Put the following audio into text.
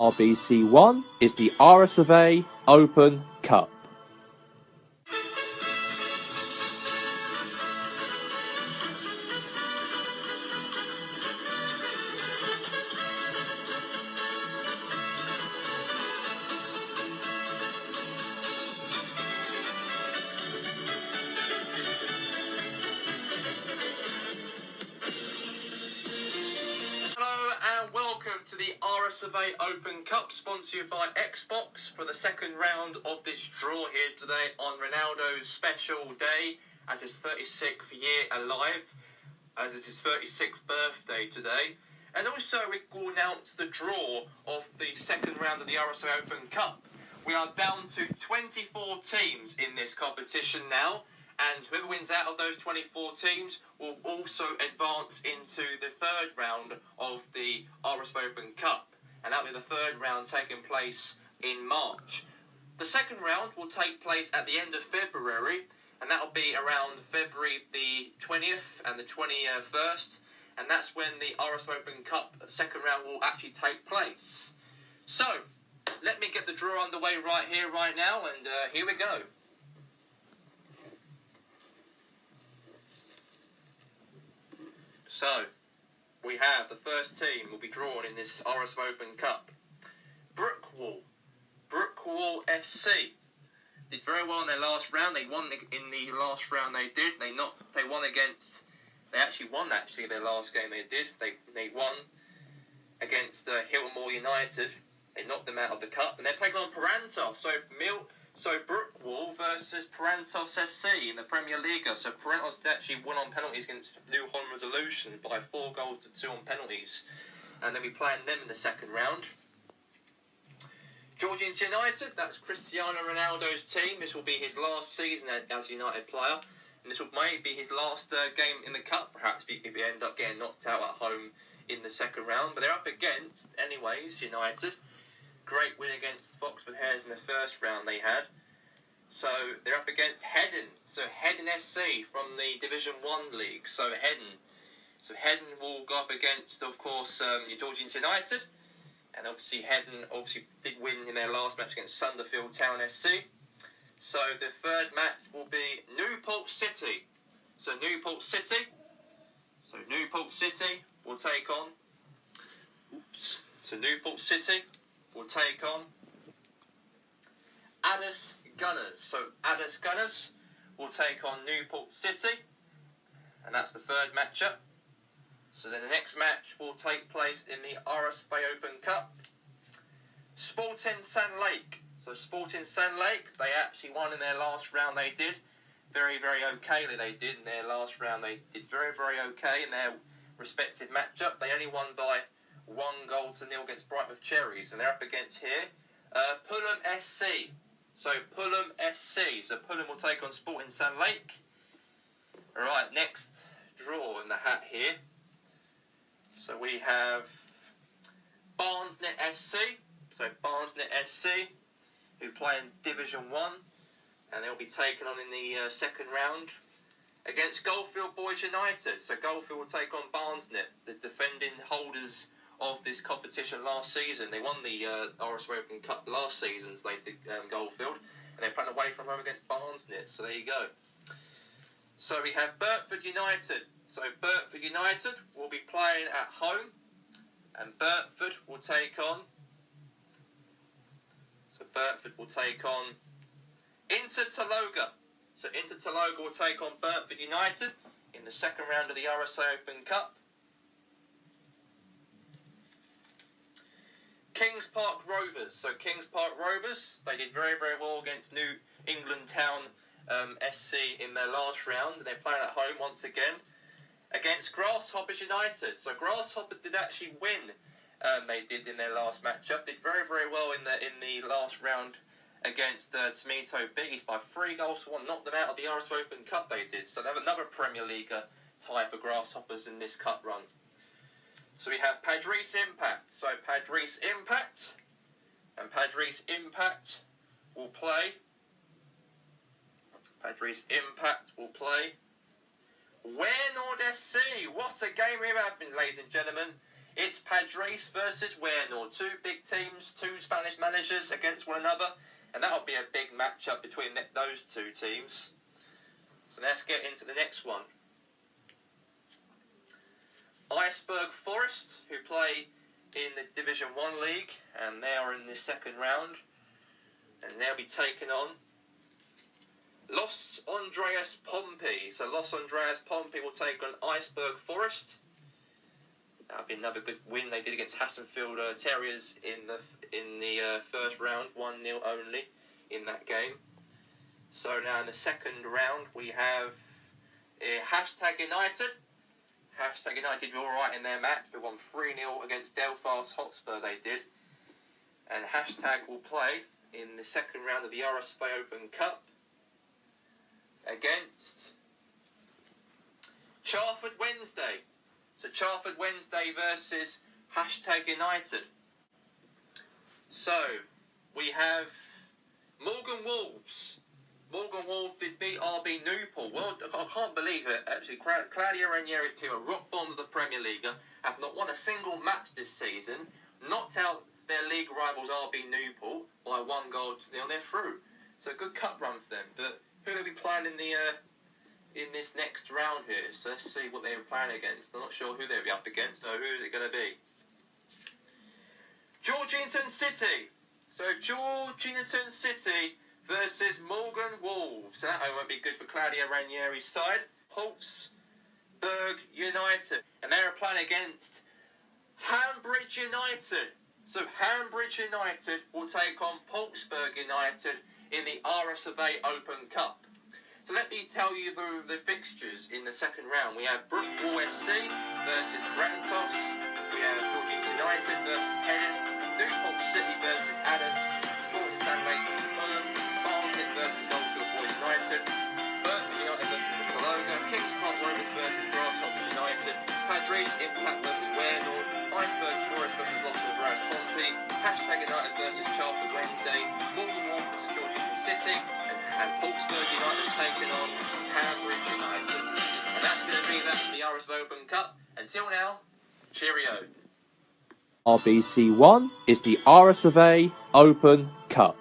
RBC1 is the RSA Open Cup. And welcome to the RSA Open Cup, sponsored by Xbox, for the second round of this draw here today on Ronaldo's special day as his 36th year alive, as it's his 36th birthday today. And also we will announce the draw of the second round of the RSA Open Cup. We are down to 24 teams in this competition now, and whoever wins out of those 24 teams will also advance into the third round of the RSA Open Cup. And that will be the third round taking place in March. The second round will take place at the end of February, and that will be around February the 20th and the 21st. And that's when the RSA Open Cup second round will actually take place. So, let me get the draw underway right here, right now, and here we go. So, we have the first team will be drawn in this RSA Open Cup. Brookwall SC. Did very well in their last round. They won in the last round they did. They actually won their last game they did. They won against Hilmore United. They knocked them out of the cup. And they're taking on Parantos. So Brookwall versus Parantos SC in the Premier League. So Parantos actually won on penalties against New Holland Resolution by 4-2 on penalties. And they'll be playing them in the second round. Georgians United, that's Cristiano Ronaldo's team. This will be his last season as a United player. And this will maybe be his last game in the cup, perhaps, if he ends up getting knocked out at home in the second round. But they're up against, anyways, United. Great win against Oxford Hares in the first round they had. So they're up against Hedden. So Hedden SC from the Division 1 league. So Hedden will go up against, of course, Georgians United. And obviously Hedden did win in their last match against Sunderfield Town SC. So the third match will be Newport City. So Newport City will take on... will take on Addis Gunners. So Addis Gunners will take on Newport City, and that's the third matchup. So then the next match will take place in the RSA Open Cup. Sporting Sand Lake. So Sporting Sand Lake, they actually won in their last round they did. Very, very okay they did in their last round. They did very, very okay in their respective matchup. They only won by 1-0 against Brightmouth Cherries, and they're up against here Pulham SC. So Pulham SC. So Pulham will take on Sporting Sand Lake. Alright, next draw in the hat here. So we have Barnesnet SC. So Barnesnet SC, who play in Division 1, and they'll be taken on in the second round against Goldfield Boys United. So Goldfield will take on Barnesnet, the defending holders of this competition last season. They won the RSA Open Cup last season, so they did Goldfield, and they're playing away from home against Barnesnet. So there you go. So we have Burtford United. So Burtford United will be playing at home, and Burtford will take on Inter Taloga. So Inter Taloga will take on Burtford United in the second round of the RSA Open Cup. Kings Park Rovers. So Kings Park Rovers, they did very, very well against New England Town SC in their last round, and they're playing at home once again against Grasshoppers United. So Grasshoppers did actually win. They did in their last matchup. Did very, very well in the last round against Tomato Biggies by 3-1. Knocked them out of the RSA Open Cup they did. So they have another Premier League tie for Grasshoppers in this cup run. So we have Padres Impact. So Padres Impact will play Waynord SC. What a game we're having, ladies and gentlemen. It's Padres versus Warenor. Two big teams, two Spanish managers against one another. And that'll be a big matchup between those two teams. So let's get into the next one. Iceberg Forest, who play in the Division 1 league, and they are in the second round. And they'll be taking on Los Andreas Pompey. So Los Andreas Pompey will take on Iceberg Forest. That'll be another good win they did against Hassenfield Terriers in the first round, 1-0 only in that game. So now in the second round we have Hashtag United. Hashtag United did alright in their match. They won 3-0 against Belfast Hotspur they did. And Hashtag will play in the second round of the RSA Open Cup against Charford Wednesday. So Charford Wednesday versus Hashtag United. So we have Morgan Wolves. Morgan Wolves did beat RB Newport. Well, I can't believe it, actually. Claudio Ranieri's team are rock bottom of the Premier League, have not won a single match this season, knocked out their league rivals RB Newport by 1-0. They're through. So a good cup run for them. But who will they be playing in this next round here? So let's see what they're playing against. I'm not sure who they'll be up against. So who is it going to be? Georgington City. So Georgington City versus Morgan Wolves. That won't be good for Claudio Ranieri's side. Holtzberg United. And they're playing against Hambridge United. So Hambridge United will take on Holtzberg United in the RSA Open Cup. So let me tell you the fixtures in the second round. We have Brookwall FC versus Brantos. We have Georgington United versus Heading. Newport City versus Addis. Sporting Stanley versus Fulham. Barnet versus Goldfield Boys United. Burton United versus Barcelona. Kings Park Rovers versus Grasshoppers United. Padres Impact versus Warenor. Iceberg Forest versus Los Andreas Pompey. Hashtag United versus Charlton Wednesday. Morgan Wolves versus Georgington City. And Holtzberg United taking on Cambridge United. And that's going to be that for the RSA Open Cup. Until now, cheerio. RBC1 is the RSA Open Cup.